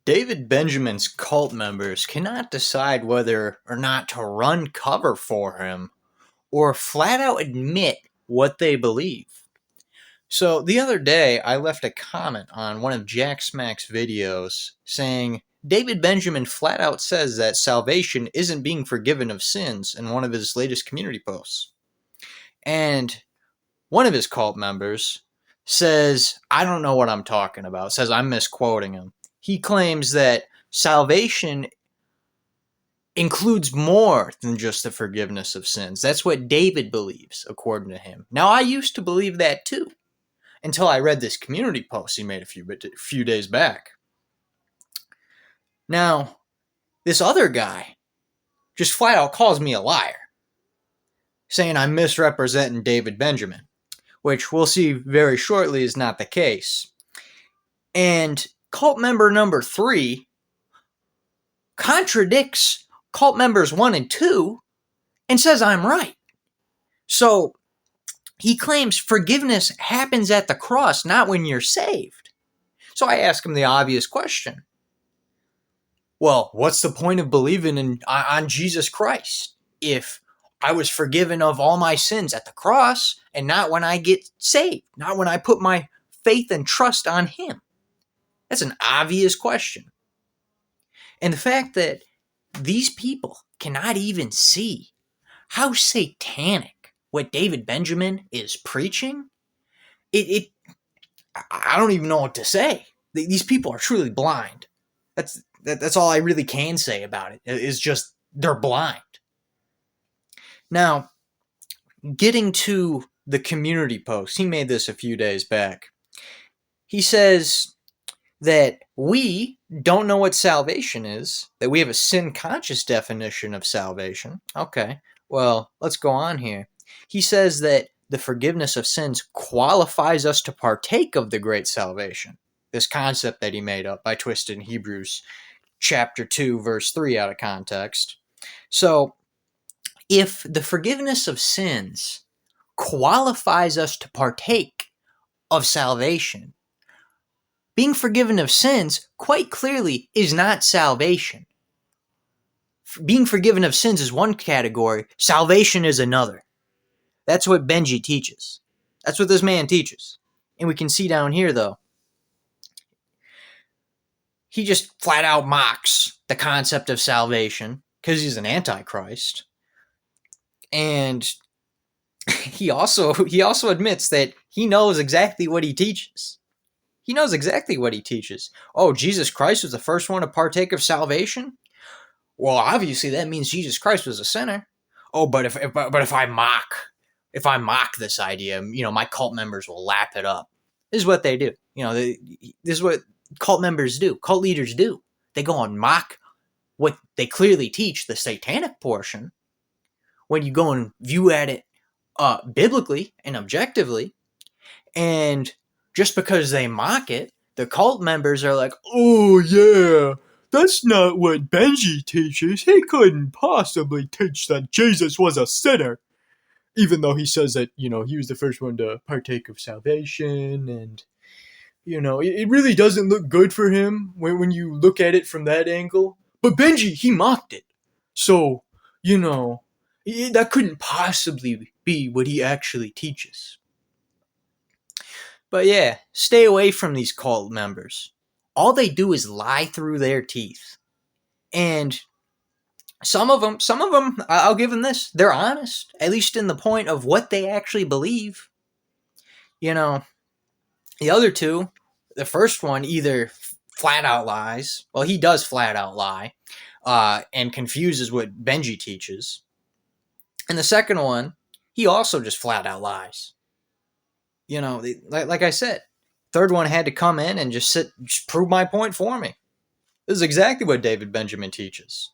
David Benjamin's cult members cannot decide whether or not to run cover for him or flat out admit what they believe. So the other day, I left a comment on one of Jack Smack's videos saying David Benjamin flat out says that salvation isn't being forgiven of sins in one of his latest community posts. And one of his cult members says, I don't know what I'm talking about, says I'm misquoting him. He claims that salvation includes more than just the forgiveness of sins. That's what David believes, according to him. Now, I used to believe that too, until I read this community post he made a few days back. Now, this other guy just flat out calls me a liar, saying I'm misrepresenting David Benjamin, which we'll see very shortly is not the case. And cult member number 3 contradicts cult members 1 and 2 and says I'm right. So he claims forgiveness happens at the cross, not when you're saved. So I ask him the obvious question. Well, what's the point of believing on Jesus Christ if I was forgiven of all my sins at the cross and not when I get saved, not when I put my faith and trust on him? That's an obvious question. And the fact that these people cannot even see how satanic what David Benjamin is preaching, I don't even know what to say. These people are truly blind. That's all I really can say about it, is just they're blind. Now, getting to the community post, he made this a few days back. He says that we don't know what salvation is, that we have a sin-conscious definition of salvation. Okay, well, let's go on here. He says that the forgiveness of sins qualifies us to partake of the great salvation. This concept that he made up by twisting Hebrews chapter 2, verse 3 out of context. So, if the forgiveness of sins qualifies us to partake of salvation, being forgiven of sins quite clearly is not salvation. Being forgiven of sins is one category, salvation is another. That's what Benji teaches. That's what this man teaches. And we can see down here, though, he just flat out mocks the concept of salvation because he's an antichrist. And he also admits that he knows exactly what he teaches. He knows exactly what he teaches. Oh, Jesus Christ was the first one to partake of salvation? Well, obviously that means Jesus Christ was a sinner. Oh, but if I mock this idea, my cult members will lap it up. This is what they do. This is what cult members do. Cult leaders do. They go and mock what they clearly teach, the satanic portion, when you go and view at it biblically and objectively. And just because they mock it, the cult members are like, oh yeah, that's not what Benji teaches. He couldn't possibly teach that Jesus was a sinner. Even though he says that, he was the first one to partake of salvation. And, it really doesn't look good for him when you look at it from that angle. But Benji, he mocked it. So, that couldn't possibly be what he actually teaches. But yeah, stay away from these cult members. All they do is lie through their teeth. And some of them, I'll give them this, they're honest, at least in the point of what they actually believe. The other two, the first one either flat out lies, well, he does flat out lie, and confuses what Benji teaches. And the second one, he also just flat out lies. Like I said, third one had to come in and just prove my point for me. This is exactly what David Benjamin teaches.